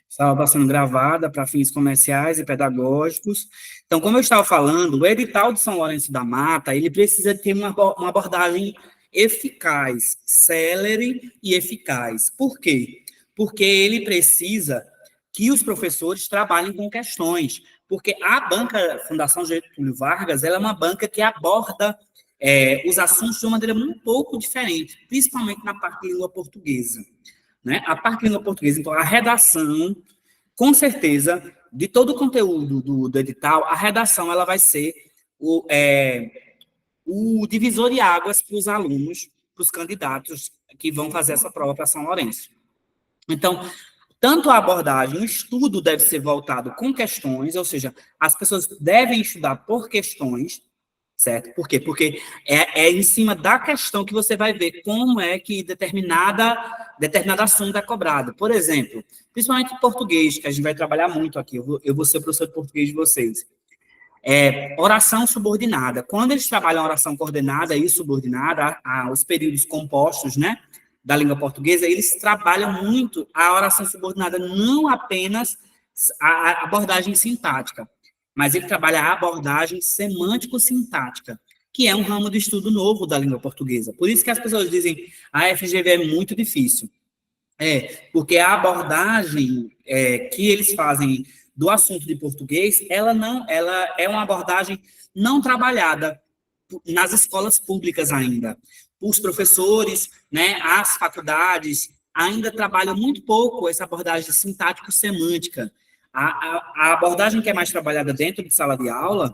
Estava sendo gravada para fins comerciais e pedagógicos. Então, como eu estava falando, o edital de São Lourenço da Mata, ele precisa ter uma abordagem eficaz, célere e eficaz. Por quê? Porque ele precisa que os professores trabalhem com questões, porque a banca Fundação Getúlio Vargas, ela é uma banca que aborda os assuntos de uma maneira um pouco diferente, principalmente na parte de língua portuguesa. Né? A parte de língua portuguesa, então, a redação, com certeza, de todo o conteúdo do edital, a redação ela vai ser o divisor de águas para os alunos, para os candidatos que vão fazer essa prova para São Lourenço. Então, tanto a abordagem, o estudo deve ser voltado com questões, ou seja, as pessoas devem estudar por questões, certo? Por quê? Porque é em cima da questão que você vai ver como é que determinado assunto é cobrado. Por exemplo, principalmente em português, que a gente vai trabalhar muito aqui, eu vou ser o professor de português de vocês. Oração subordinada. Quando eles trabalham oração coordenada e subordinada, os períodos compostos, né, da língua portuguesa, eles trabalham muito a oração subordinada, não apenas a abordagem sintática, mas ele trabalha a abordagem semântico-sintática, que é um ramo de estudo novo da língua portuguesa. Por isso que as pessoas dizem a FGV é muito difícil. Porque a abordagem que eles fazem do assunto de português, ela é uma abordagem não trabalhada nas escolas públicas ainda. Os professores, né, as faculdades, ainda trabalham muito pouco essa abordagem sintático-semântica. A abordagem que é mais trabalhada dentro de sala de aula,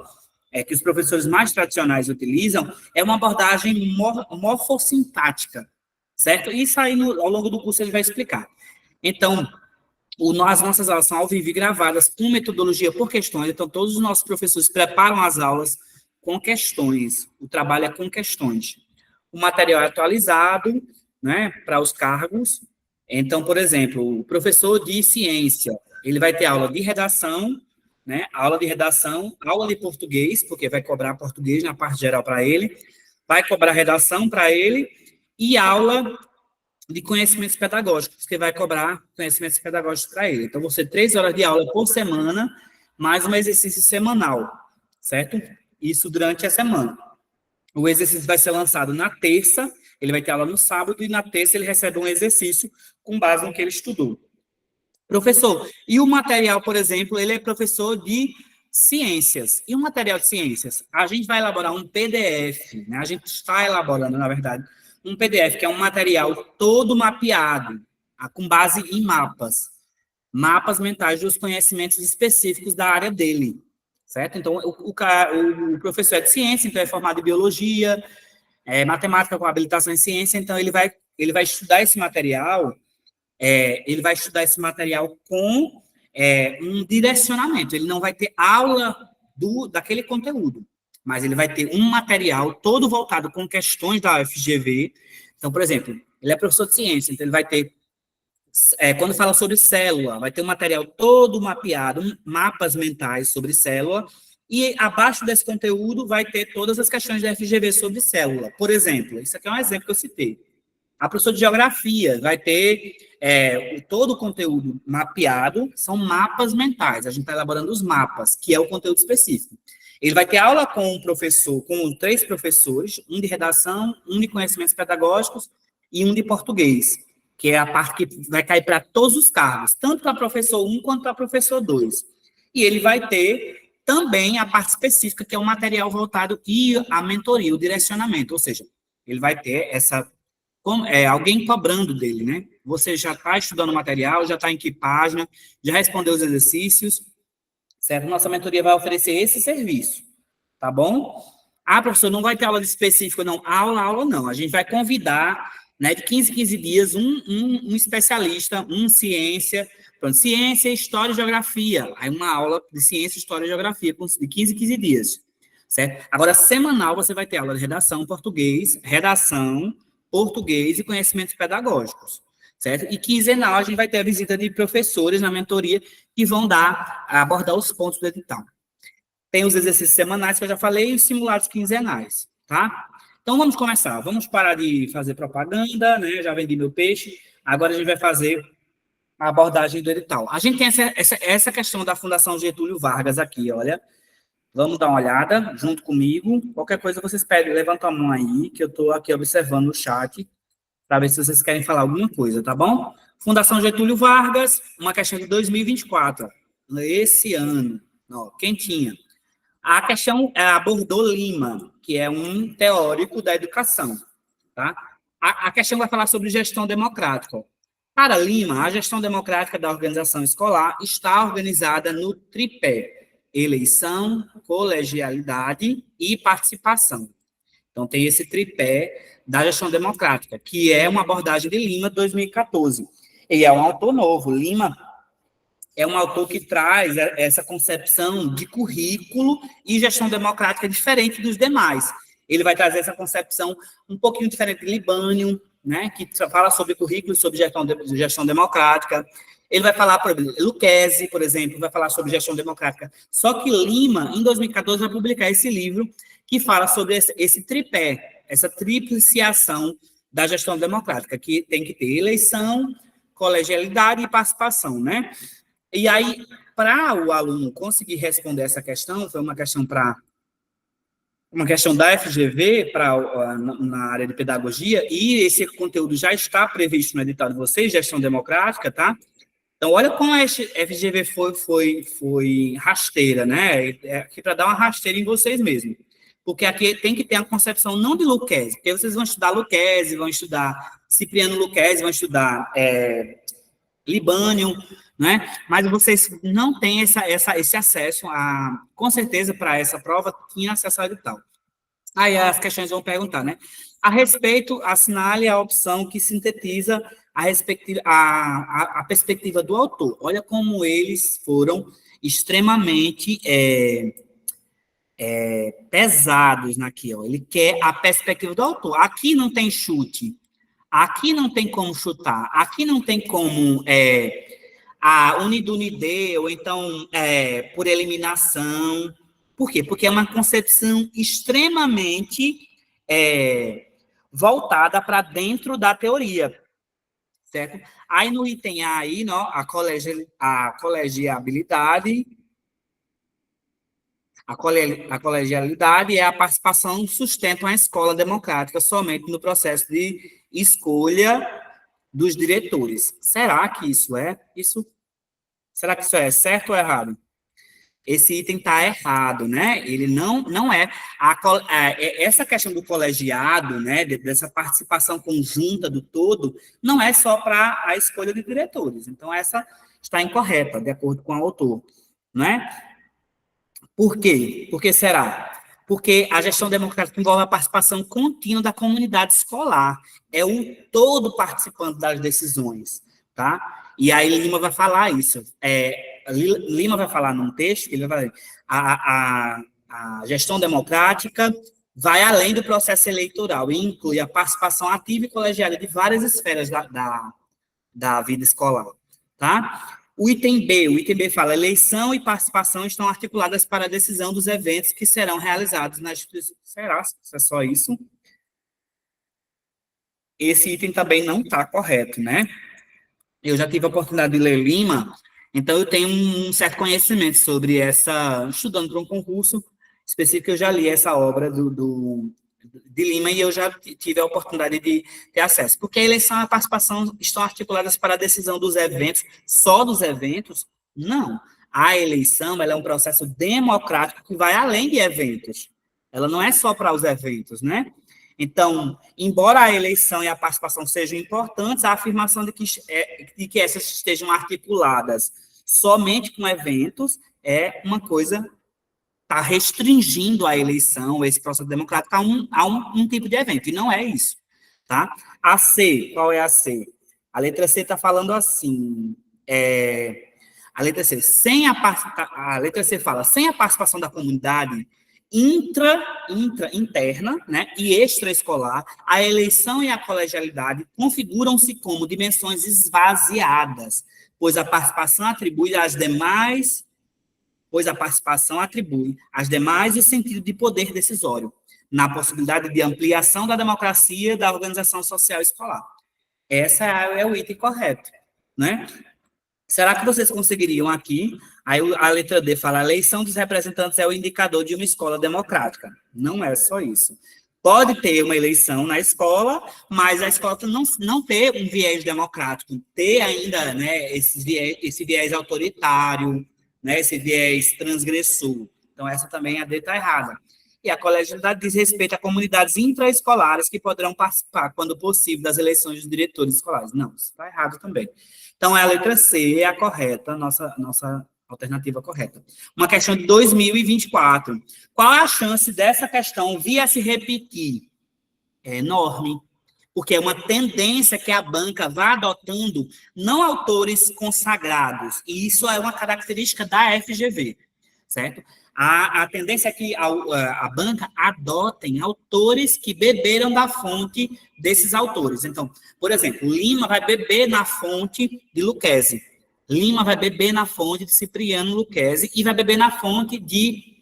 que os professores mais tradicionais utilizam, é uma abordagem morfossintática, certo? Isso aí, ao longo do curso, ele vai explicar. Então, as nossas aulas são ao vivo e gravadas com metodologia por questões, então todos os nossos professores preparam as aulas com questões, o trabalho é com questões. O material é atualizado, né, para os cargos. Então, por exemplo, o professor de ciência, ele vai ter aula de redação, né, aula de português, porque vai cobrar português na parte geral para ele, vai cobrar redação para ele, e aula de conhecimentos pedagógicos, que vai cobrar conhecimentos pedagógicos para ele. Então, você 3 horas de aula por semana, mais um exercício semanal, certo? Isso durante a semana. O exercício vai ser lançado na terça, ele vai ter aula no sábado, e na terça ele recebe um exercício com base no que ele estudou. Professor, e o material, por exemplo, ele é professor de ciências. E o material de ciências? A gente vai elaborar um PDF, né? A gente está elaborando, na verdade, um PDF, que é um material todo mapeado, com base em mapas mentais dos conhecimentos específicos da área dele, certo? Então, o professor é de ciência, então é formado em biologia, matemática com habilitação em ciência, então ele vai estudar esse material, com um direcionamento, ele não vai ter aula daquele conteúdo, mas ele vai ter um material todo voltado com questões da UFGV. Então, por exemplo, ele é professor de ciência, então ele vai ter, quando fala sobre célula, vai ter um material todo mapeado, mapas mentais sobre célula, e abaixo desse conteúdo vai ter todas as questões da FGV sobre célula. Por exemplo, isso aqui é um exemplo que eu citei. A professora de geografia vai ter todo o conteúdo mapeado, são mapas mentais, a gente está elaborando os mapas, que é o conteúdo específico. Ele vai ter aula com 3 professores, um de redação, um de conhecimentos pedagógicos e um de português, que é a parte que vai cair para todos os cargos, tanto para professor 1 quanto para professor 2. E ele vai ter também a parte específica, que é o material voltado e a mentoria, o direcionamento, ou seja, ele vai ter alguém cobrando dele, né? Você já está estudando o material, já está em que página, já respondeu os exercícios, certo? Nossa mentoria vai oferecer esse serviço, tá bom? Professor, não vai ter aula específica, não. Aula não. A gente vai convidar, né, de 15 em 15 dias, um especialista, ciência, história e geografia. Aí uma aula de ciência, história e geografia, de 15 em 15 dias, certo? Agora, semanal, você vai ter aula de redação português e conhecimentos pedagógicos, certo? E quinzenal, a gente vai ter a visita de professores na mentoria que vão abordar os pontos do edital. Tem os exercícios semanais, que eu já falei, e os simulados quinzenais, tá? Então, vamos começar. Vamos parar de fazer propaganda, né? Já vendi meu peixe. Agora a gente vai fazer a abordagem do edital. A gente tem essa questão da Fundação Getúlio Vargas aqui, olha. Vamos dar uma olhada junto comigo. Qualquer coisa vocês pedem, levantam a mão aí, que eu estou aqui observando o chat, para ver se vocês querem falar alguma coisa, tá bom? Fundação Getúlio Vargas, uma questão de 2024, esse ano, ó, quentinha. A questão abordou Lima, que é um teórico da educação, tá? A questão vai falar sobre gestão democrática. Para Lima, a gestão democrática da organização escolar está organizada no tripé: eleição, colegialidade e participação. Então, tem esse tripé da gestão democrática, que é uma abordagem de Lima, 2014. E é um autor novo. Lima é um autor que traz essa concepção de currículo e gestão democrática diferente dos demais. Ele vai trazer essa concepção um pouquinho diferente de Libânio, né, que fala sobre currículo e sobre gestão democrática. Ele vai falar, por exemplo, Lucchesi, por exemplo, vai falar sobre gestão democrática. Só que Lima, em 2014, vai publicar esse livro que fala sobre esse tripé, essa tripliciação da gestão democrática, que tem que ter eleição, colegialidade e participação, né? E aí, para o aluno conseguir responder essa questão, foi uma questão da FGV na área de pedagogia, e esse conteúdo já está previsto no edital de vocês, gestão democrática, tá? Então, olha como a FGV foi rasteira, né? É aqui para dar uma rasteira em vocês mesmos. Porque aqui tem que ter a concepção não de Lucchesi, porque vocês vão estudar Lucchesi, vão estudar Cipriano Lucchesi, vão estudar Libânio, né? Mas vocês não têm esse acesso com certeza, para essa prova, tinha acesso ao edital. Aí as questões vão perguntar, né? A respeito, assinale a opção que sintetiza a perspectiva do autor. Olha como eles foram extremamente pesados naquilo. Ele quer a perspectiva do autor. Aqui não tem chute. Aqui não tem como chutar. Aqui não tem como a unidunide, ou então por eliminação. Por quê? Porque é uma concepção extremamente voltada para dentro da teoria, certo? Aí no item A, aí, a colegialidade, a colegialidade é a participação sustenta a escola democrática somente no processo de escolha dos diretores. Será que isso é? Será que isso é certo ou errado? Esse item está errado, né? Ele não é. Essa questão do colegiado, né, dessa participação conjunta do todo, não é só para a escolha de diretores. Então, essa está incorreta, de acordo com o autor, né? Por quê? Por que será? Porque a gestão democrática envolve a participação contínua da comunidade escolar. É o todo participando das decisões, tá? E aí Lima vai falar isso. Lima vai falar num texto, ele vai falar, a gestão democrática vai além do processo eleitoral e inclui a participação ativa e colegiada de várias esferas da vida escolar, tá? O item B fala, eleição e participação estão articuladas para a decisão dos eventos que serão realizados na instituição. Será que é só isso? Esse item também não está correto, né? Eu já tive a oportunidade de ler Lima, então eu tenho um certo conhecimento sobre estudando para um concurso específico, eu já li essa obra de Lima e eu já tive a oportunidade de ter acesso. Porque a eleição e a participação estão articuladas para a decisão dos eventos, só dos eventos? Não. A eleição, ela é um processo democrático que vai além de eventos. Ela não é só para os eventos, né? Então, embora a eleição e a participação sejam importantes, a afirmação de que essas estejam articuladas somente com eventos é uma coisa, está restringindo a eleição, esse processo democrático, a um tipo de evento, e não é isso, tá? A C, qual é a C? A letra C está falando assim, a letra C, a letra C fala, sem a participação da comunidade interna, né, e extraescolar, a eleição e a colegialidade configuram-se como dimensões esvaziadas, pois a participação atribui às demais o sentido de poder decisório, na possibilidade de ampliação da democracia da organização social escolar. Essa é o item correto, né? Será que vocês conseguiriam aqui? Aí a letra D fala: a eleição dos representantes é o indicador de uma escola democrática. Não é só isso. Pode ter uma eleição na escola, mas a escola não ter um viés democrático, ter ainda, né, esse viés autoritário, né, esse viés transgressor. Então, essa também a D está errada. E a colegialidade diz respeito a comunidades intraescolares que poderão participar, quando possível, das eleições dos diretores escolares. Não, isso está errado também. Então, a letra C é a correta, nossa alternativa correta. Uma questão de 2024. Qual é a chance dessa questão vir a se repetir? É enorme, porque é uma tendência que a banca vá adotando não autores consagrados, e isso é uma característica da FGV, certo? A tendência é que a banca adotem autores que beberam da fonte desses autores. Então, por exemplo, Lima vai beber na fonte de Lucchesi, Lima vai beber na fonte de Cipriano Lucchesi e vai beber na fonte de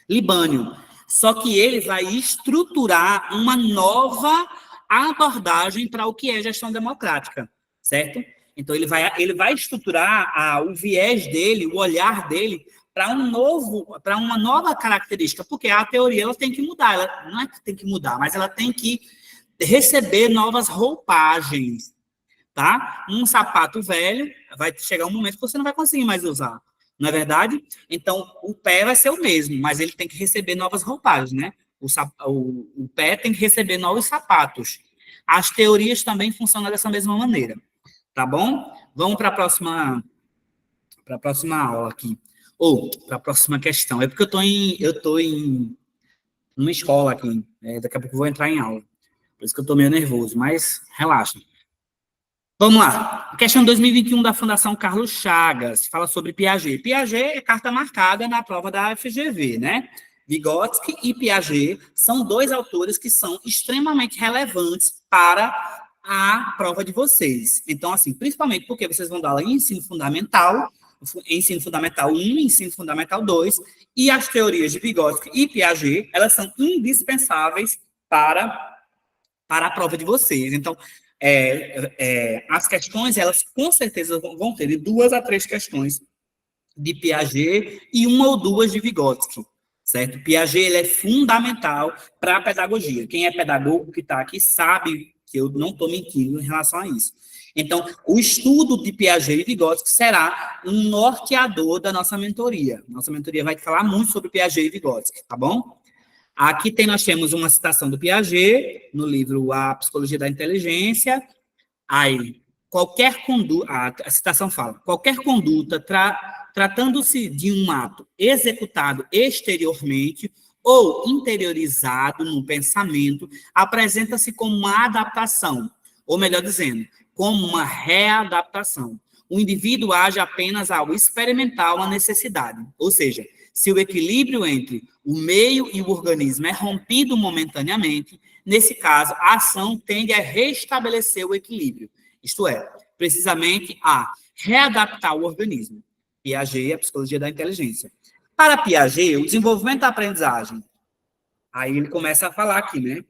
Libânio. Só que ele vai estruturar uma nova abordagem para o que é gestão democrática, certo? Então, ele vai estruturar o viés dele, o olhar dele, para uma nova característica, porque a teoria ela tem que mudar, ela não é que tem que mudar, mas ela tem que receber novas roupagens, tá? Um sapato velho, vai chegar um momento que você não vai conseguir mais usar, não é verdade? Então, o pé vai ser o mesmo, mas ele tem que receber novas roupagens, né? O pé tem que receber novos sapatos. As teorias também funcionam dessa mesma maneira, tá bom? Vamos para a próxima aula aqui, ou para a próxima questão. É porque eu tô em uma escola aqui, daqui a pouco eu vou entrar em aula, por isso que eu estou meio nervoso, mas relaxa. Vamos lá. Questão 2021 da Fundação Carlos Chagas. Fala sobre Piaget. Piaget é carta marcada na prova da FGV, né? Vygotsky e Piaget são dois autores que são extremamente relevantes para a prova de vocês. Então, assim, principalmente porque vocês vão dar aula em ensino fundamental 1, ensino fundamental 2, e as teorias de Vygotsky e Piaget, elas são indispensáveis para a prova de vocês. Então, as questões, elas com certeza vão ter de 2 a 3 questões de Piaget e 1 ou 2 de Vygotsky, certo? Piaget ele é fundamental para a pedagogia. Quem é pedagogo que está aqui sabe que eu não estou mentindo em relação a isso. Então, o estudo de Piaget e Vygotsky será um norteador da nossa mentoria. Nossa mentoria vai falar muito sobre Piaget e Vygotsky, tá bom? Aqui nós temos uma citação do Piaget, no livro A Psicologia da Inteligência. Aí, qualquer conduta, a citação fala, qualquer conduta tratando-se de um ato executado exteriormente ou interiorizado no pensamento, apresenta-se como uma adaptação, ou melhor dizendo, como uma readaptação. O indivíduo age apenas ao experimentar uma necessidade, ou seja, se o equilíbrio entre o meio e o organismo é rompido momentaneamente, nesse caso, a ação tende a restabelecer o equilíbrio, isto é, precisamente a readaptar o organismo. Piaget, a psicologia da inteligência. Para Piaget, o desenvolvimento da aprendizagem, aí ele começa a falar aqui, né?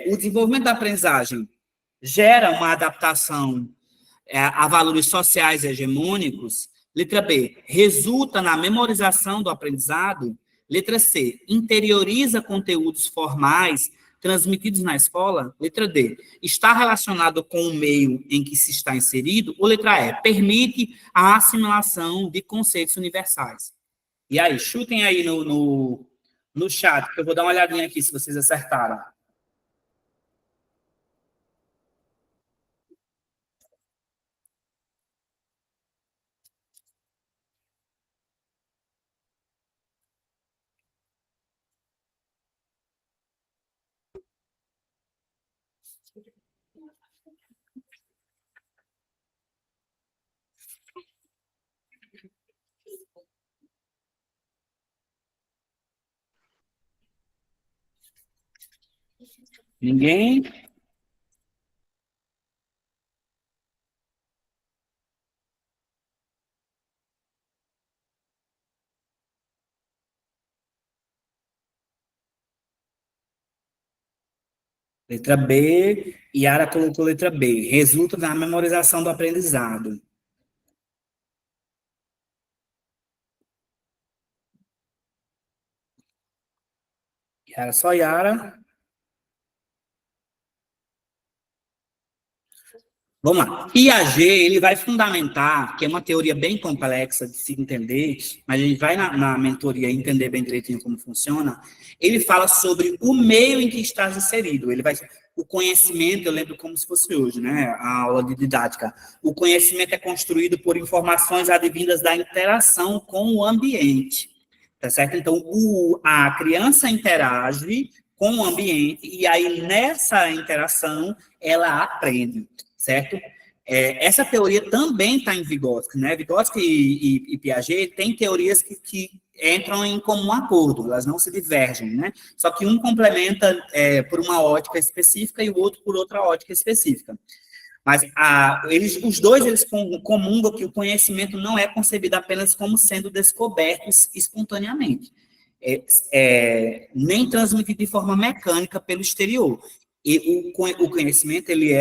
O desenvolvimento da aprendizagem gera uma adaptação a valores sociais hegemônicos. Letra B, resulta na memorização do aprendizado. Letra C, interioriza conteúdos formais transmitidos na escola. Letra D, está relacionado com o meio em que se está inserido. Ou letra E, permite a assimilação de conceitos universais. E aí, chutem aí no chat, que eu vou dar uma olhadinha aqui se vocês acertaram. Ninguém? Letra B, Yara colocou letra B. Resulta na memorização do aprendizado. Yara, só Yara. Vamos lá. Piaget, ele vai fundamentar, que é uma teoria bem complexa de se entender, mas a gente vai na mentoria entender bem direitinho como funciona. Ele fala sobre o meio em que estás inserido. Ele vai, o conhecimento, eu lembro como se fosse hoje, né? A aula de didática. O conhecimento é construído por informações advindas da interação com o ambiente. Tá certo? Então, a criança interage com o ambiente e aí, nessa interação, ela aprende, certo? Essa teoria também está em Vygotsky, né? Vygotsky e Piaget têm teorias que entram em comum acordo, elas não se divergem, né? Só que um complementa por uma ótica específica e o outro por outra ótica específica. Mas os dois eles comungam que o conhecimento não é concebido apenas como sendo descoberto espontaneamente, nem transmitido de forma mecânica pelo exterior. E o conhecimento ele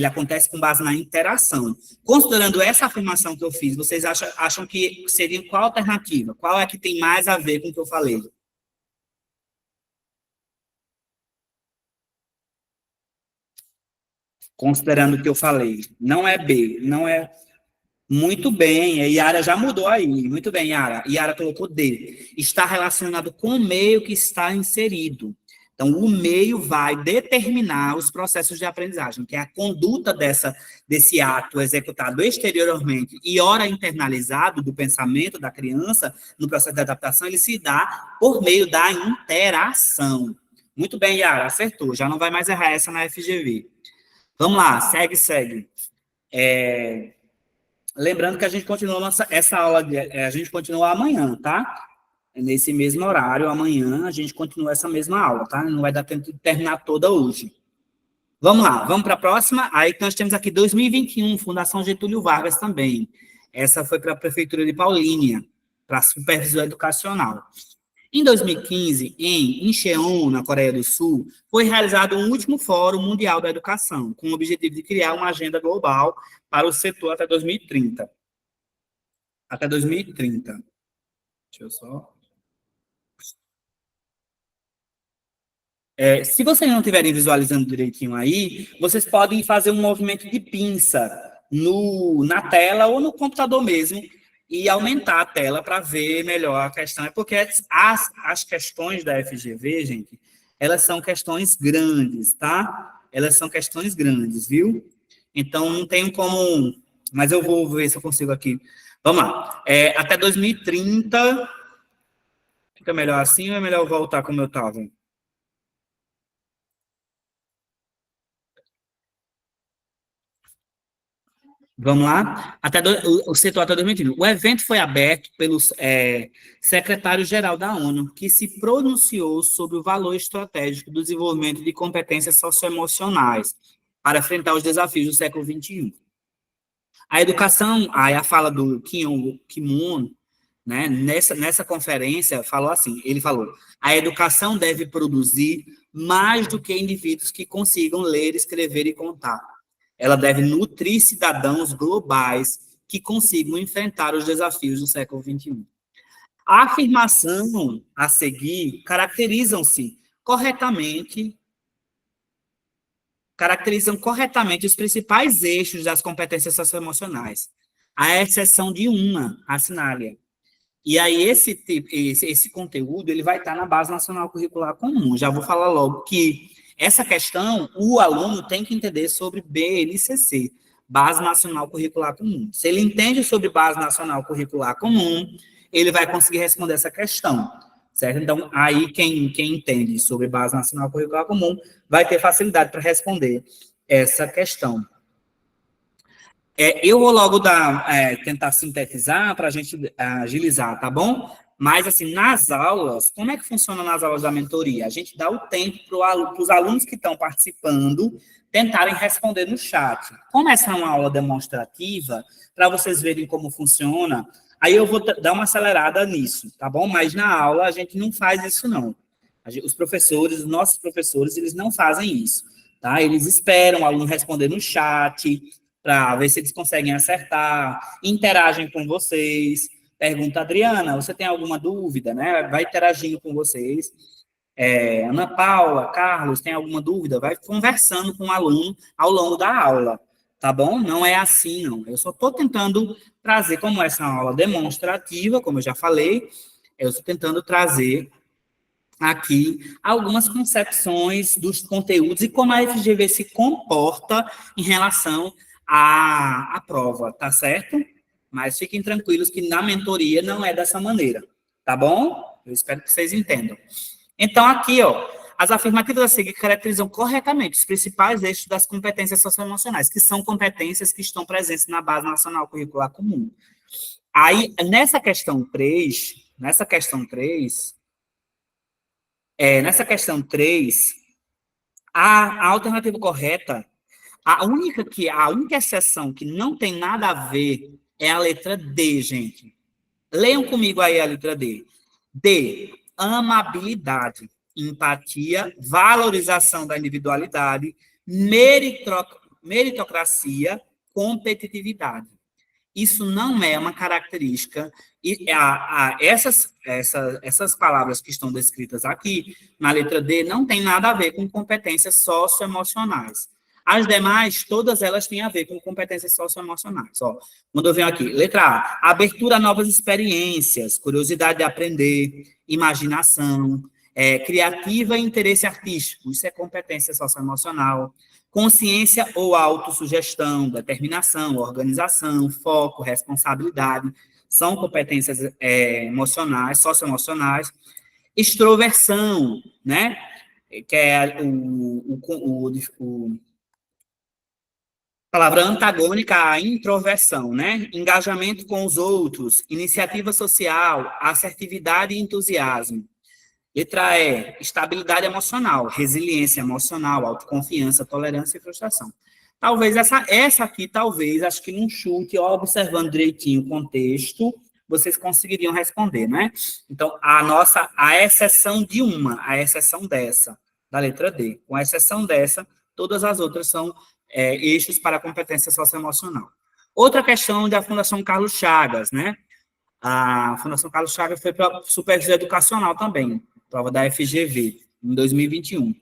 acontece com base na interação. Considerando essa afirmação que eu fiz, vocês acham que seria qual alternativa? Qual é que tem mais a ver com o que eu falei? Considerando o que eu falei. Não é B, não é. Muito bem, a Yara já mudou aí. Muito bem, Yara. Yara colocou D. Está relacionado com o meio que está inserido. Então, o meio vai determinar os processos de aprendizagem, que é a conduta desse ato executado exteriormente e ora internalizado do pensamento da criança no processo de adaptação, ele se dá por meio da interação. Muito bem, Yara, acertou. Já não vai mais errar essa na FGV. Vamos lá, segue. Lembrando que a gente continua essa aula, a gente continua amanhã, tá? Nesse mesmo horário, amanhã, a gente continua essa mesma aula, tá? Não vai dar tempo de terminar toda hoje. Vamos lá, vamos para a próxima. Aí nós temos aqui 2021, Fundação Getúlio Vargas também. Essa foi para a Prefeitura de Paulínia, para a supervisão educacional. Em 2015, em Incheon, na Coreia do Sul, foi realizado o último Fórum Mundial da Educação, com o objetivo de criar uma agenda global para o setor até 2030. Até 2030. Deixa eu só... se vocês não estiverem visualizando direitinho aí, vocês podem fazer um movimento de pinça na tela ou no computador mesmo e aumentar a tela para ver melhor a questão. É porque as questões da FGV, gente, elas são questões grandes, tá? Elas são questões grandes, viu? Então, não tem como... Mas eu vou ver se eu consigo aqui. Vamos lá. Até 2030... Fica melhor assim ou é melhor voltar como eu estava? Vamos lá? O setor até 2030. O evento foi aberto pelo secretário-geral da ONU, que se pronunciou sobre o valor estratégico do desenvolvimento de competências socioemocionais para enfrentar os desafios do século XXI. A educação, aí a fala do Kim Moon, né, nessa conferência, falou assim, ele falou, a educação deve produzir mais do que indivíduos que consigam ler, escrever e contar. Ela deve nutrir cidadãos globais que consigam enfrentar os desafios do século XXI. A afirmação a seguir caracterizam corretamente os principais eixos das competências socioemocionais, à exceção de uma, a assinale. E aí, esse conteúdo ele vai estar na Base Nacional Curricular Comum. Já vou falar logo que essa questão, o aluno tem que entender sobre BNCC, Base Nacional Curricular Comum. Se ele entende sobre Base Nacional Curricular Comum, ele vai conseguir responder essa questão, certo? Então, aí quem entende sobre Base Nacional Curricular Comum vai ter facilidade para responder essa questão. Eu vou logo tentar sintetizar para a gente agilizar, tá bom? Mas, assim, nas aulas, como é que funciona nas aulas da mentoria? A gente dá o tempo para os alunos que estão participando tentarem responder no chat. Como essa é uma aula demonstrativa, para vocês verem como funciona, aí eu vou dar uma acelerada nisso, tá bom? Mas na aula a gente não faz isso, não. Os professores, os nossos professores, eles não fazem isso, tá? Eles esperam o aluno responder no chat, para ver se eles conseguem acertar, interagem com vocês, pergunta, Adriana, você tem alguma dúvida, né? Vai interagindo com vocês. Ana Paula, Carlos, tem alguma dúvida? Vai conversando com o aluno ao longo da aula, tá bom? Não é assim, não. Eu só estou tentando trazer, como essa aula demonstrativa, como eu já falei, eu estou tentando trazer aqui algumas concepções dos conteúdos e como a FGV se comporta em relação à prova, tá certo? Mas fiquem tranquilos que na mentoria não é dessa maneira, tá bom? Eu espero que vocês entendam. Então, aqui, ó, as afirmativas a seguir caracterizam corretamente os principais eixos das competências socioemocionais, que são competências que estão presentes na Base Nacional Curricular Comum. Aí, nessa questão 3, nessa questão 3, a alternativa correta, a única exceção que não tem nada a ver é a letra D, gente. Leiam comigo aí a letra D. D, amabilidade, empatia, valorização da individualidade, meritocracia, competitividade. Isso não é uma característica, e essas palavras que estão descritas aqui, na letra D, não tem nada a ver com competências socioemocionais. As demais, todas elas têm a ver com competências socioemocionais. Ó, quando eu venho aqui, letra A, abertura a novas experiências, curiosidade de aprender, imaginação, criativa e interesse artístico, isso é competência socioemocional. Consciência ou autossugestão, determinação, organização, foco, responsabilidade, são competências emocionais, socioemocionais. Extroversão, né? Que é a palavra antagônica à introversão, né? Engajamento com os outros, iniciativa social, assertividade e entusiasmo. Letra E, estabilidade emocional, resiliência emocional, autoconfiança, tolerância e frustração. Talvez essa aqui, talvez, acho que num chute, observando direitinho o contexto, vocês conseguiriam responder, né? Então, a exceção dessa, da letra D. Com exceção dessa, todas as outras são eixos para a competência socioemocional. Outra questão da Fundação Carlos Chagas, né? A Fundação Carlos Chagas foi para supervisão educacional também, prova da FGV, em 2021.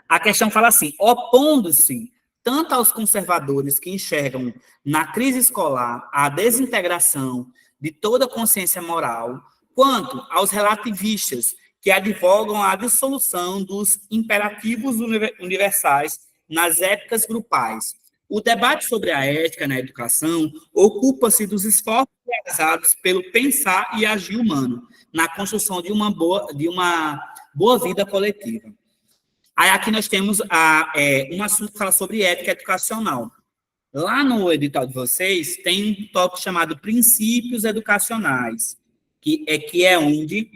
A questão fala assim, opondo-se tanto aos conservadores que enxergam na crise escolar a desintegração de toda consciência moral, quanto aos relativistas que advogam a dissolução dos imperativos universais nas éticas grupais. O debate sobre a ética na educação ocupa-se dos esforços realizados pelo pensar e agir humano na construção de uma boa vida coletiva. Aí aqui nós temos um assunto que fala sobre ética educacional. Lá no edital de vocês tem um tópico chamado princípios educacionais, que é onde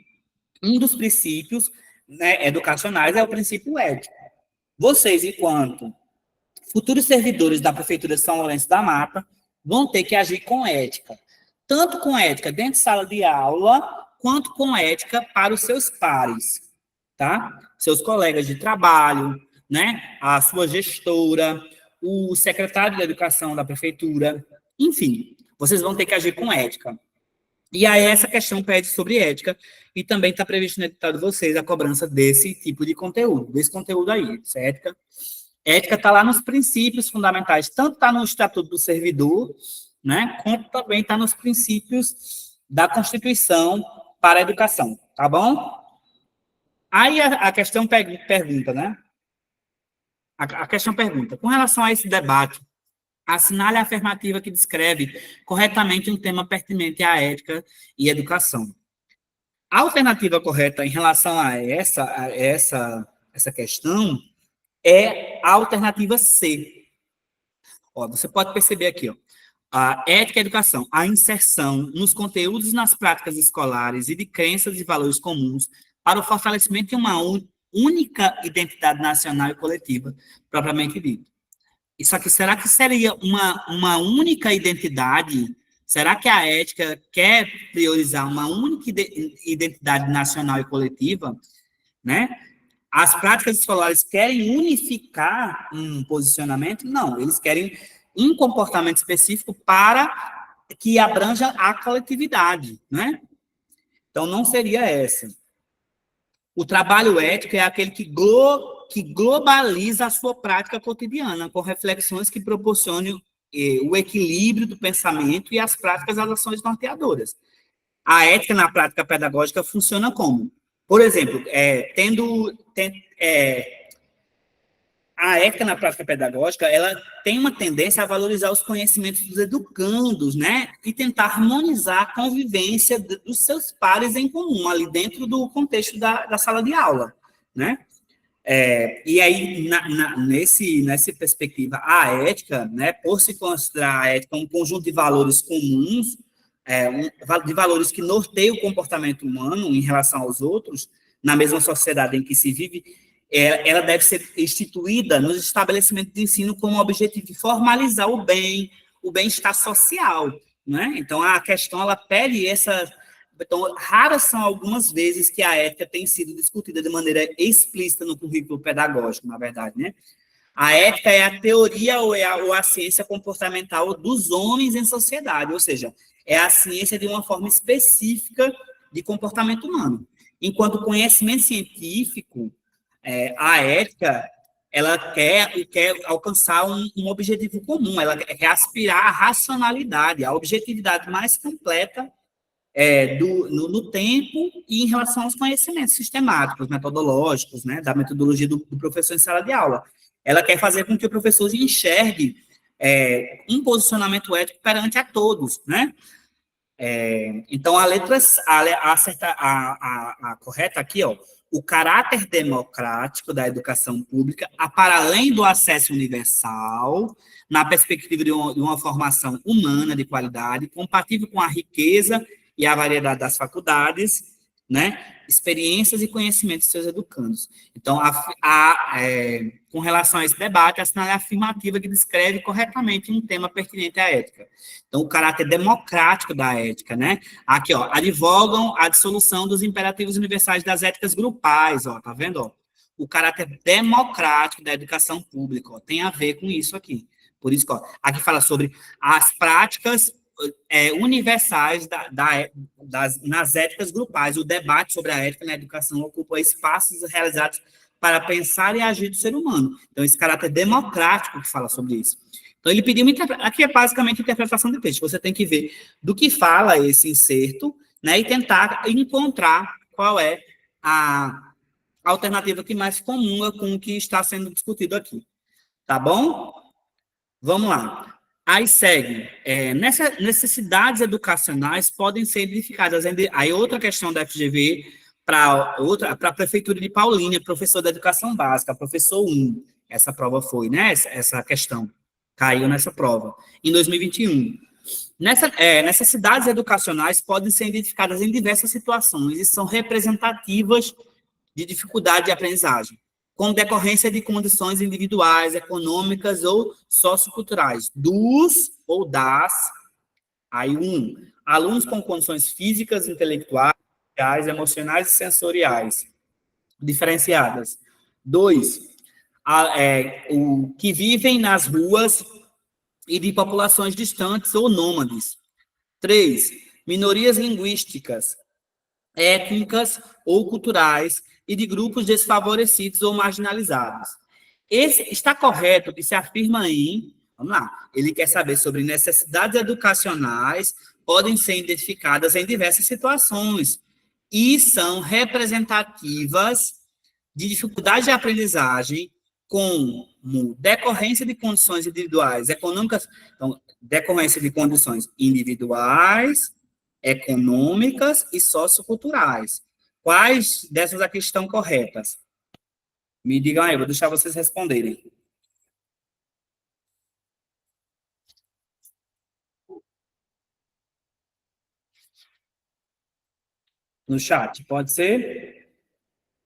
um dos princípios, né, educacionais é o princípio ético. Vocês, enquanto futuros servidores da Prefeitura de São Lourenço da Mata, vão ter que agir com ética. Tanto com ética dentro de sala de aula, quanto com ética para os seus pares, tá? Seus colegas de trabalho, né? A sua gestora, o secretário de Educação da Prefeitura, enfim, vocês vão ter que agir com ética. E aí essa questão pede sobre ética, e também está previsto no edital de vocês a cobrança desse tipo de conteúdo, desse conteúdo aí, ética. Ética está lá nos princípios fundamentais, tanto está no Estatuto do Servidor, né, quanto também está nos princípios da Constituição para a Educação, tá bom? Aí a questão pergunta, né? A questão pergunta, com relação a esse debate, assinale a afirmativa que descreve corretamente um tema pertinente à ética e educação. A alternativa correta em relação a essa questão é a alternativa C. Ó, você pode perceber aqui, ó, a ética e educação, a inserção nos conteúdos e nas práticas escolares e de crenças e valores comuns para o fortalecimento de uma única identidade nacional e coletiva, propriamente dita. Isso aqui, será que seria uma única identidade? Será que a ética quer priorizar uma única identidade nacional e coletiva? né? As práticas escolares querem unificar um posicionamento? Não, eles querem um comportamento específico para que abranja a coletividade, né? Então, não seria essa. O trabalho ético é aquele que globaliza a sua prática cotidiana, com reflexões que proporcionem o equilíbrio do pensamento e as práticas das ações norteadoras. A ética na prática pedagógica funciona como? Por exemplo, a ética na prática pedagógica, ela tem uma tendência a valorizar os conhecimentos dos educandos, né? E tentar harmonizar a convivência dos seus pares em comum, ali dentro do contexto da sala de aula, né? E aí, nessa perspectiva, a ética, né, por se considerar a ética um conjunto de valores comuns, de valores que norteiam o comportamento humano em relação aos outros, na mesma sociedade em que se vive, ela deve ser instituída nos estabelecimentos de ensino com o objetivo de formalizar o bem-estar social, né? Então, a questão, ela pede essa. Então, raras são algumas vezes que a ética tem sido discutida de maneira explícita no currículo pedagógico, na verdade, né? A ética é a teoria ou a ciência comportamental dos homens em sociedade, ou seja, é a ciência de uma forma específica de comportamento humano. Enquanto conhecimento científico, a ética, ela quer alcançar um objetivo comum, ela quer aspirar à racionalidade, à objetividade mais completa no tempo e em relação aos conhecimentos sistemáticos, metodológicos, né, da metodologia do professor em sala de aula. Ela quer fazer com que o professor enxergue um posicionamento ético perante a todos, né? Então, a letra, a correta aqui, ó, o caráter democrático da educação pública, para além do acesso universal, na perspectiva de uma formação humana de qualidade, compatível com a riqueza e a variedade das faculdades, né, experiências e conhecimentos de seus educandos. Então, com relação a esse debate, a assinale afirmativa que descreve corretamente um tema pertinente à ética. Então, o caráter democrático da ética, né? Aqui, ó, advogam a dissolução dos imperativos universais das éticas grupais, ó, tá vendo, ó? O caráter democrático da educação pública, ó, tem a ver com isso aqui. Por isso, ó, aqui fala sobre as práticas universais nas éticas grupais. O debate sobre a ética na educação ocupa espaços realizados para pensar e agir do ser humano. Então, esse caráter democrático que fala sobre isso. Então, ele pediu aqui é basicamente interpretação de texto. Você tem que ver do que fala esse inserto, né, e tentar encontrar qual é a alternativa que mais comunga com o que está sendo discutido aqui. Tá bom? Vamos lá. Aí segue. Necessidades educacionais podem ser identificadas. Aí outra questão da FGV para a Prefeitura de Paulínia, professor da Educação Básica, professor 1. Essa prova foi, né? Essa questão caiu nessa prova, em 2021. Necessidades educacionais podem ser identificadas em diversas situações e são representativas de dificuldade de aprendizagem, com decorrência de condições individuais, econômicas ou socioculturais, dos ou das, aí alunos com condições físicas, intelectuais, emocionais e sensoriais diferenciadas. 2, o que vivem nas ruas e de populações distantes ou nômades. 3, minorias linguísticas, étnicas ou culturais e de grupos desfavorecidos ou marginalizados. Está correto que se afirma vamos lá, ele quer saber sobre necessidades educacionais, podem ser identificadas em diversas situações e são representativas de dificuldade de aprendizagem como decorrência de condições individuais, econômicas, então, decorrência de condições individuais, econômicas e socioculturais. Quais dessas aqui estão corretas? Me digam aí, vou deixar vocês responderem. No chat, pode ser?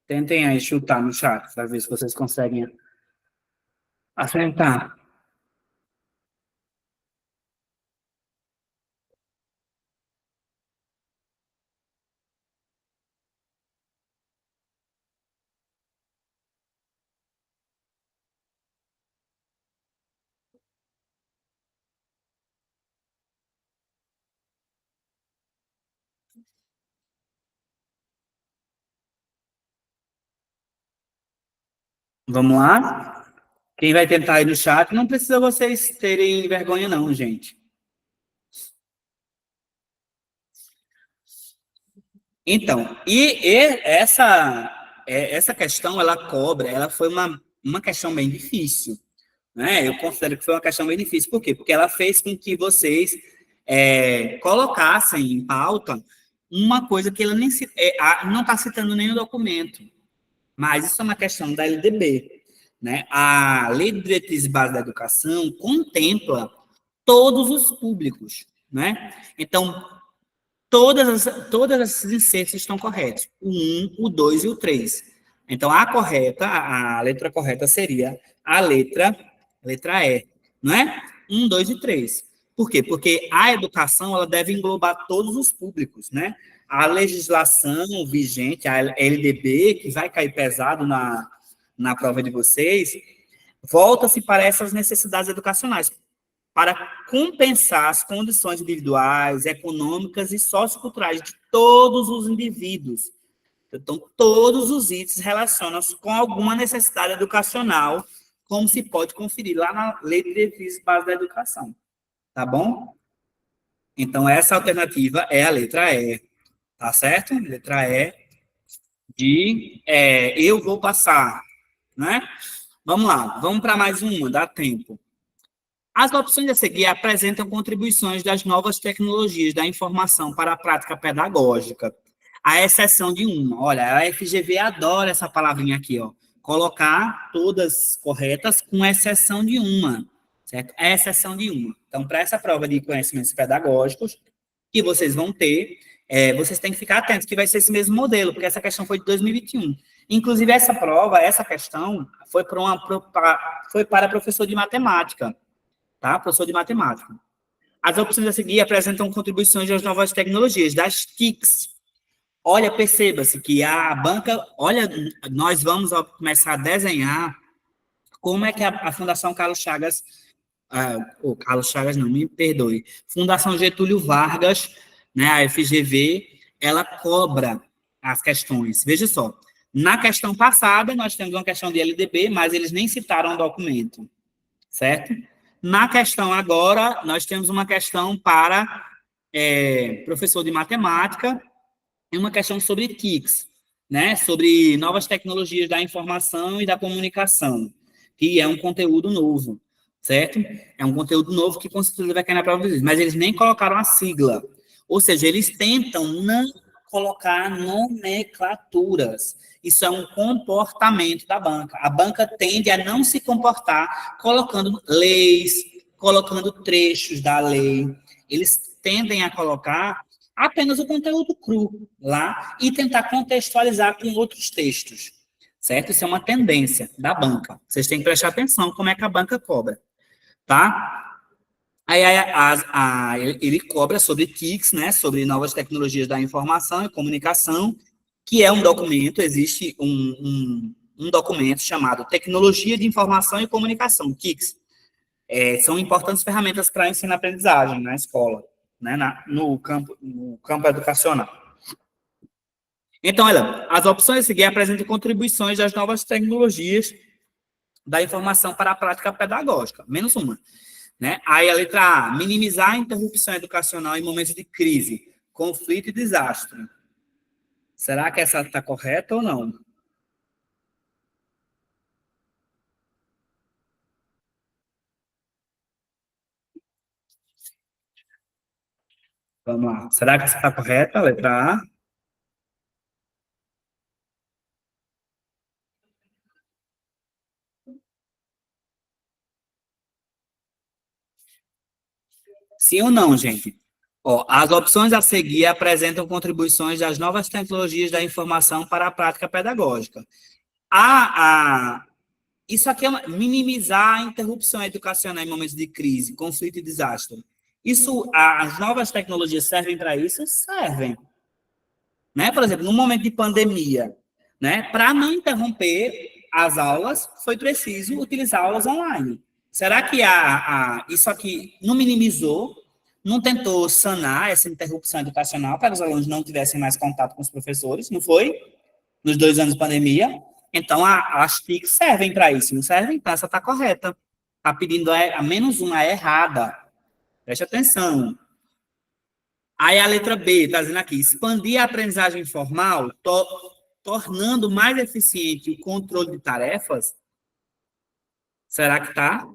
Tentem aí chutar no chat, para ver se vocês conseguem acertar. Vamos lá? Quem vai tentar aí no chat, não precisa vocês terem vergonha não, gente. Então, essa questão, ela foi uma questão bem difícil, né? Eu considero que foi uma questão bem difícil. Por quê? Porque ela fez com que vocês colocassem em pauta uma coisa que ela nem não está citando nem no documento, mas isso é uma questão da LDB, né? A Lei de Diretrizes Básicas da Educação contempla todos os públicos, né? Então, todas essas inserções estão corretas. O 1, o 2 e o 3. Então, a letra correta seria a letra E, não é? 1, 2 e 3. Por quê? Porque a educação ela deve englobar todos os públicos, né? A legislação vigente, a LDB, que vai cair pesado na prova de vocês, volta-se para essas necessidades educacionais para compensar as condições individuais, econômicas e socioculturais de todos os indivíduos. Então, todos os itens relacionam-se com alguma necessidade educacional, como se pode conferir lá na Lei de Diretrizes Básicas da Educação. Tá bom? Então, essa alternativa é a letra E. Tá certo? Letra E de eu vou passar. Né? Vamos lá, vamos para mais uma, dá tempo. As opções a seguir apresentam contribuições das novas tecnologias da informação para a prática pedagógica, à exceção de uma. Olha, a FGV adora essa palavrinha aqui, ó. Colocar todas corretas, com exceção de uma, certo? A exceção de uma. Então, para essa prova de conhecimentos pedagógicos que vocês vão ter, vocês têm que ficar atentos que vai ser esse mesmo modelo, porque essa questão foi de 2021. Inclusive, essa prova, essa questão, foi para professor de matemática, tá? Professor de matemática. As opções a seguir apresentam contribuições das novas tecnologias, das TICs. Olha, perceba-se que a banca, olha, nós vamos começar a desenhar como é que a Fundação Carlos Chagas, Carlos Chagas não, me perdoe, Fundação Getúlio Vargas, né, a FGV, ela cobra as questões. Veja só, na questão passada, nós temos uma questão de LDB, mas eles nem citaram o documento, certo? Na questão agora, nós temos uma questão para professor de matemática e uma questão sobre TICs, né? Sobre novas tecnologias da informação e da comunicação, que é um conteúdo novo, certo? É um conteúdo novo que com certeza vai cair na prova deles, mas eles nem colocaram a sigla. Ou seja, eles tentam não colocar nomenclaturas. Isso é um comportamento da banca. A banca tende a não se comportar colocando leis, colocando trechos da lei. Eles tendem a colocar apenas o conteúdo cru lá e tentar contextualizar com outros textos, certo? Isso é uma tendência da banca. Vocês têm que prestar atenção como é que a banca cobra, tá? Aí ele cobra sobre TICs, né, sobre novas tecnologias da informação e comunicação, que é um documento, existe um documento chamado Tecnologia de Informação e Comunicação, TICs. São importantes ferramentas para ensino-aprendizagem na escola, né, no campo educacional. Então, olha, as opções a seguir apresentam contribuições das novas tecnologias da informação para a prática pedagógica, menos uma. Né? Aí a letra A, minimizar a interrupção educacional em momentos de crise, conflito e desastre. Será que essa está correta ou não? Vamos lá. Será que essa está correta, letra A? Sim ou não, gente? Ó, as opções a seguir apresentam contribuições das novas tecnologias da informação para a prática pedagógica. Isso aqui é minimizar a interrupção educacional em momentos de crise, conflito e desastre. As novas tecnologias servem para isso? Servem. Né? Por exemplo, no momento de pandemia, né? Para não interromper as aulas, foi preciso utilizar aulas online. Será que isso aqui não minimizou, não tentou sanar essa interrupção educacional para que os alunos não tivessem mais contato com os professores? Não foi? Nos 2 anos de pandemia? Então, as TICs servem para isso, não servem? Então, essa está correta. Está pedindo a menos uma, é errada. Preste atenção. Aí a letra B está dizendo aqui, expandir a aprendizagem formal, tornando mais eficiente o controle de tarefas. Será que está?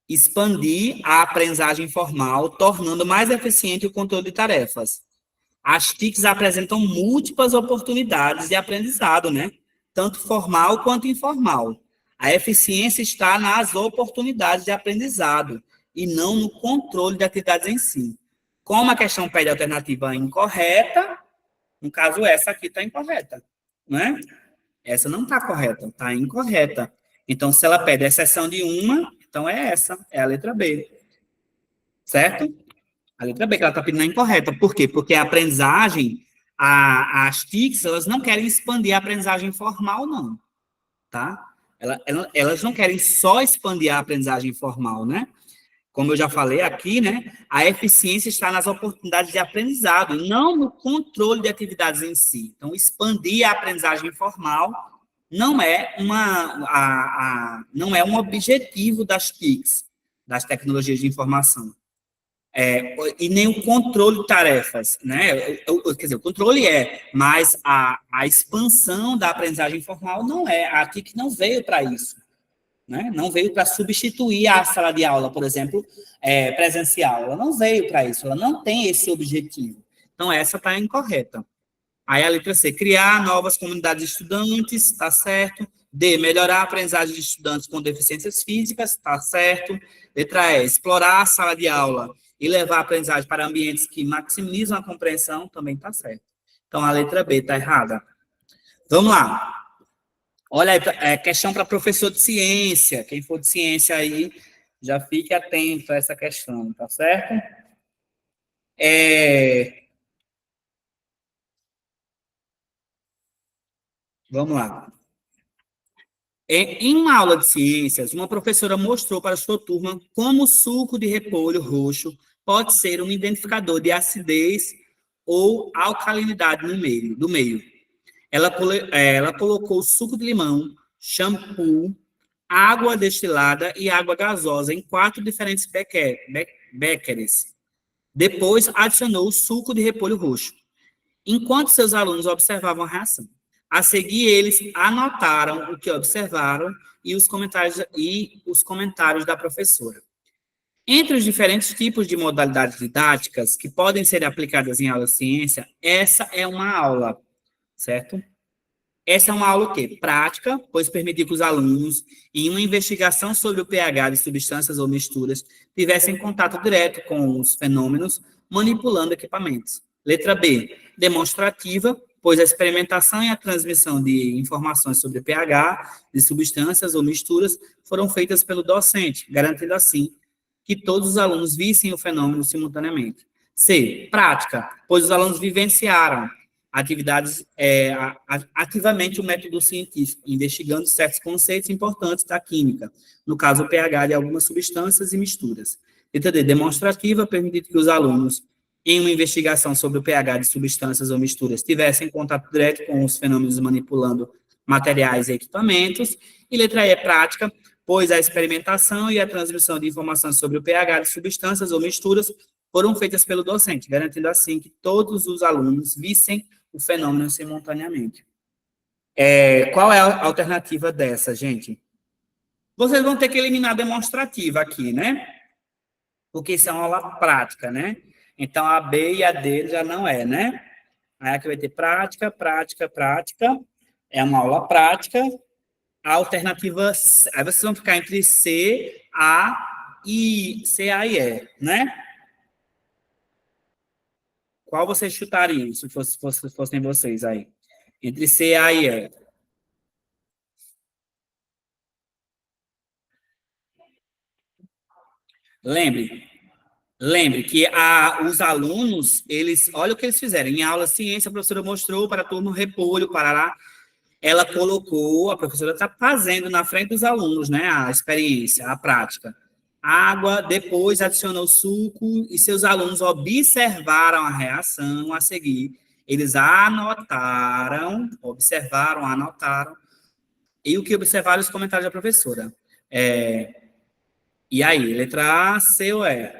Expandir a aprendizagem formal, tornando mais eficiente o controle de tarefas. As TICs apresentam múltiplas oportunidades de aprendizado, né? Tanto formal quanto informal. A eficiência está nas oportunidades de aprendizado e não no controle de atividades em si. Como a questão pede alternativa incorreta, no caso, essa aqui está incorreta, né? Essa não está correta, está incorreta. Então, se ela pede exceção de uma, então é essa, é a letra B. Certo? A letra B, que ela está pedindo é incorreta. Por quê? Porque a aprendizagem, as TICs, elas não querem expandir a aprendizagem formal, não. Tá? Elas não querem só expandir a aprendizagem formal, né? Como eu já falei aqui, né? A eficiência está nas oportunidades de aprendizado, não no controle de atividades em si. Então, expandir a aprendizagem formal não é não é um objetivo das TICs, das tecnologias de informação. E nem o controle de tarefas, né? Quer dizer, o controle mas a expansão da aprendizagem formal não é. A TIC não veio para isso, né? Não veio para substituir a sala de aula, por exemplo, presencial. Ela não veio para isso, ela não tem esse objetivo. Então, essa está incorreta. Aí a letra C, criar novas comunidades de estudantes, está certo. D, melhorar a aprendizagem de estudantes com deficiências físicas, está certo. Letra E, explorar a sala de aula e levar a aprendizagem para ambientes que maximizam a compreensão, também está certo. Então, a letra B está errada. Vamos lá. Olha aí, questão para professor de ciência. Quem for de ciência aí, já fique atento a essa questão, tá certo? Vamos lá. Em uma aula de ciências, uma professora mostrou para sua turma como o suco de repolho roxo pode ser um identificador de acidez ou alcalinidade do meio. Ela colocou suco de limão, shampoo, água destilada e água gasosa em 4 diferentes beckers. Depois, adicionou o suco de repolho roxo. Enquanto seus alunos observavam a reação. A seguir, eles anotaram o que observaram e os comentários da professora. Entre os diferentes tipos de modalidades didáticas que podem ser aplicadas em aula de ciência, essa é uma aula, certo? Essa é uma aula o quê? Prática, pois permitir que os alunos, em uma investigação sobre o pH de substâncias ou misturas, tivessem contato direto com os fenômenos, manipulando equipamentos. Letra B, demonstrativa, pois a experimentação e a transmissão de informações sobre o pH de substâncias ou misturas foram feitas pelo docente, garantindo assim que todos os alunos vissem o fenômeno simultaneamente. C, prática, pois os alunos vivenciaram atividades ativamente o método científico, investigando certos conceitos importantes da química, no caso o pH de algumas substâncias e misturas. Letra D, demonstrativa, permitindo que os alunos, em uma investigação sobre o pH de substâncias ou misturas, tivessem contato direto com os fenômenos manipulando materiais e equipamentos. E letra E, prática, pois a experimentação e a transmissão de informações sobre o pH de substâncias ou misturas foram feitas pelo docente, garantindo assim que todos os alunos vissem o fenômeno simultaneamente. Qual é a alternativa dessa, gente? Vocês vão ter que eliminar a demonstrativa aqui, né? Porque isso é uma aula prática, né? Então, a B e a D já não é, né? Aí aqui vai ter prática, prática, prática. É uma aula prática. A alternativa, aí vocês vão ficar entre C, A e E, né? Qual vocês chutariam, se fossem vocês aí? Entre C, A e E. Lembre que os alunos, olha o que eles fizeram. Em aula de ciência, a professora mostrou para a turma o repolho, parará. Ela colocou, a professora está fazendo na frente dos alunos, né, a experiência, a prática. Água, depois adicionou suco e seus alunos observaram a reação a seguir Eles anotaram, observaram, anotaram, e o que observaram os comentários da professora. E aí, letra A, C ou E?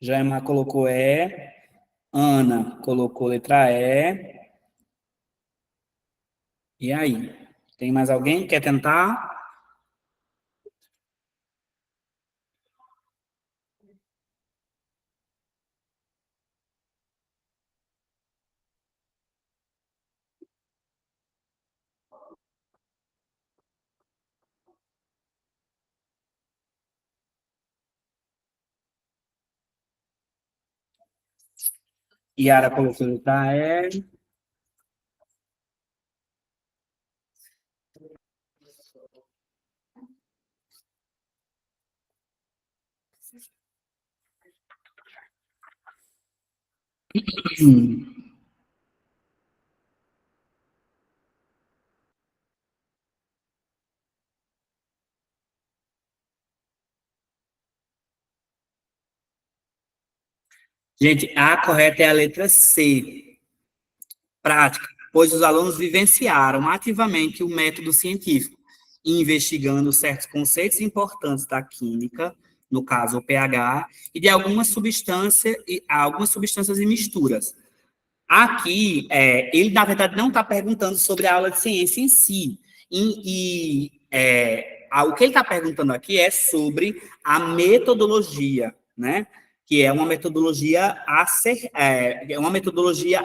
Jaima colocou E, Ana colocou letra E. E aí? Tem mais alguém que quer tentar? Yara colocou letra E. Gente, a correta é a letra C, prática, pois os alunos vivenciaram ativamente o método científico, investigando certos conceitos importantes da química, no caso o pH, e de algumas substâncias e misturas. Aqui, ele, na verdade, não está perguntando sobre a aula de ciência em si. O que ele está perguntando aqui é sobre a metodologia, né? Que é uma metodologia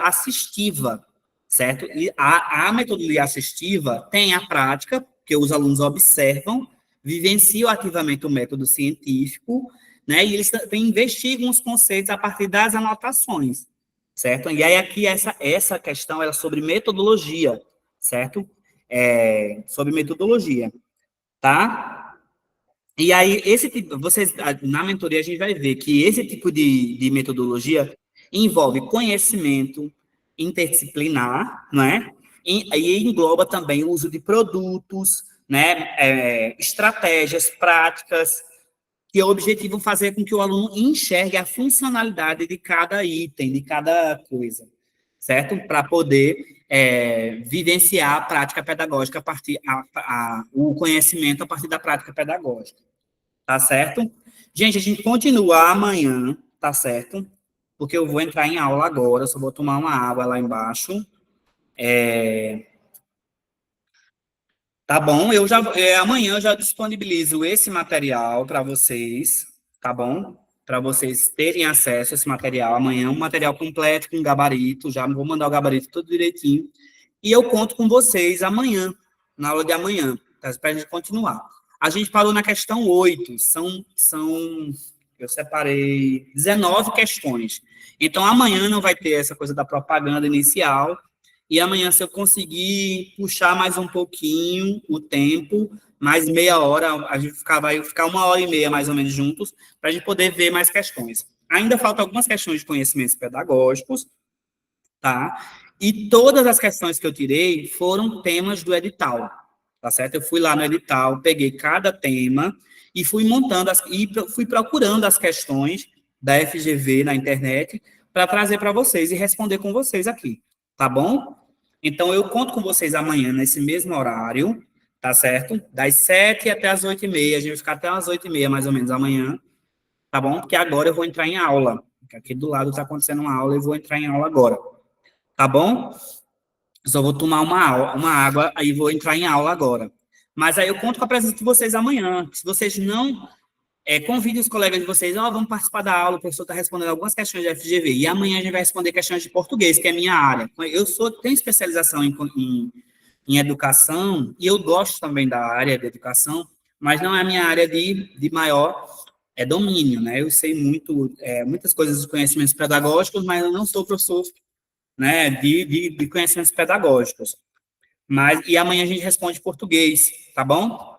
assistiva, certo? E a metodologia assistiva tem a prática, que os alunos observam, vivenciam ativamente o método científico, né? E eles também investigam os conceitos a partir das anotações, certo? E aí aqui essa questão era sobre metodologia, certo? Sobre metodologia, tá? E aí esse tipo, vocês na mentoria a gente vai ver que esse tipo de metodologia envolve conhecimento interdisciplinar, não é? E engloba também o uso de produtos, né? Estratégias, práticas, que o objetivo é fazer com que o aluno enxergue a funcionalidade de cada item, de cada coisa, certo? Para poder vivenciar a prática pedagógica o conhecimento a partir da prática pedagógica, tá certo? Gente, a gente continua amanhã, tá certo? Porque eu vou entrar em aula agora, só vou tomar uma água lá embaixo. Tá bom? Amanhã eu já disponibilizo esse material para vocês, tá bom? Para vocês terem acesso a esse material amanhã, um material completo com gabarito, já vou mandar o gabarito tudo direitinho. E eu conto com vocês amanhã, na aula de amanhã, tá? Para a gente continuar. A gente parou na questão 8, eu separei 19 questões. Então amanhã não vai ter essa coisa da propaganda inicial, e amanhã, se eu conseguir puxar mais um pouquinho o tempo, mais meia hora, vai ficar uma hora e meia mais ou menos juntos, para a gente poder ver mais questões. Ainda faltam algumas questões de conhecimentos pedagógicos, tá? E todas as questões que eu tirei foram temas do edital, tá certo? Eu fui lá no edital, peguei cada tema e fui montando, fui procurando as questões da FGV na internet para trazer para vocês e responder com vocês aqui, tá bom? Então, eu conto com vocês amanhã, nesse mesmo horário, tá certo? Das 7 até as 8h30, a gente vai ficar até as 8h30, mais ou menos, amanhã, tá bom? Porque agora eu vou entrar em aula. Aqui do lado está acontecendo uma aula e vou entrar em aula agora, tá bom? Só vou tomar uma água, aí vou entrar em aula agora. Mas aí eu conto com a presença de vocês amanhã. Se vocês não convide os colegas de vocês, vamos participar da aula, o professor está respondendo algumas questões de FGV, e amanhã a gente vai responder questões de português, que é a minha área. Tenho especialização em educação, e eu gosto também da área de educação, mas não é a minha área de maior domínio, né? Eu sei muitas coisas dos conhecimentos pedagógicos, mas eu não sou professor, né, de conhecimentos pedagógicos. E amanhã a gente responde português, tá bom?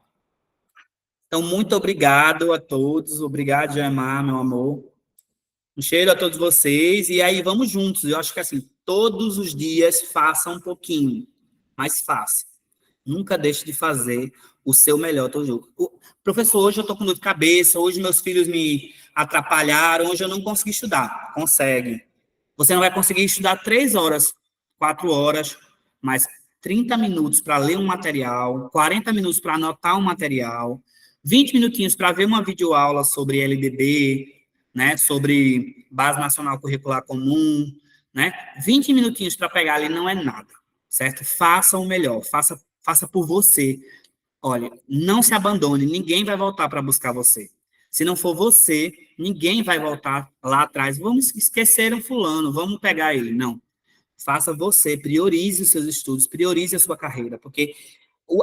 Então, muito obrigado a todos. Obrigado, Jaimar, meu amor. Um cheiro a todos vocês. E aí, vamos juntos. Eu acho que, assim, todos os dias faça um pouquinho, mas faça. Nunca deixe de fazer o seu melhor todo jogo. Professor, hoje eu estou com dor de cabeça, hoje meus filhos me atrapalharam, hoje eu não consegui estudar. Consegue. Você não vai conseguir estudar 3 horas, 4 horas, mas 30 minutos para ler um material, 40 minutos para anotar um material, 20 minutinhos para ver uma videoaula sobre LDB, né, sobre Base Nacional Curricular Comum, né? 20 minutinhos para pegar ali não é nada, certo? Faça o melhor, faça por você. Olha, não se abandone, ninguém vai voltar para buscar você. Se não for você, ninguém vai voltar lá atrás. Vamos esquecer o fulano, vamos pegar ele. Não. Faça você, priorize os seus estudos, priorize a sua carreira, porque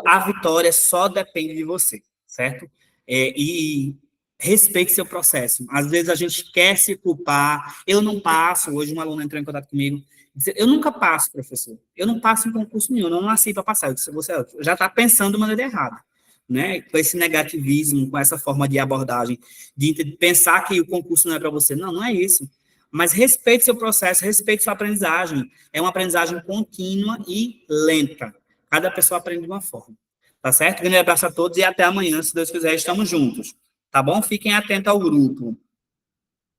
a vitória só depende de você, certo? E respeite seu processo. Às vezes a gente quer se culpar. Eu não passo. Hoje um aluno entrou em contato comigo. Disse, eu nunca passo, professor. Eu não passo em concurso nenhum. Eu não nasci para passar. Eu disse, você já está pensando de maneira errada. Né? Com esse negativismo, com essa forma de abordagem, de pensar que o concurso não é para você. Não, não é isso. Mas respeite seu processo, respeite sua aprendizagem. É uma aprendizagem contínua e lenta. Cada pessoa aprende de uma forma. Tá certo? Grande abraço a todos e até amanhã, se Deus quiser, estamos juntos. Tá bom? Fiquem atentos ao grupo.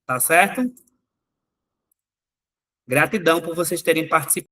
Tá certo? Gratidão por vocês terem participado.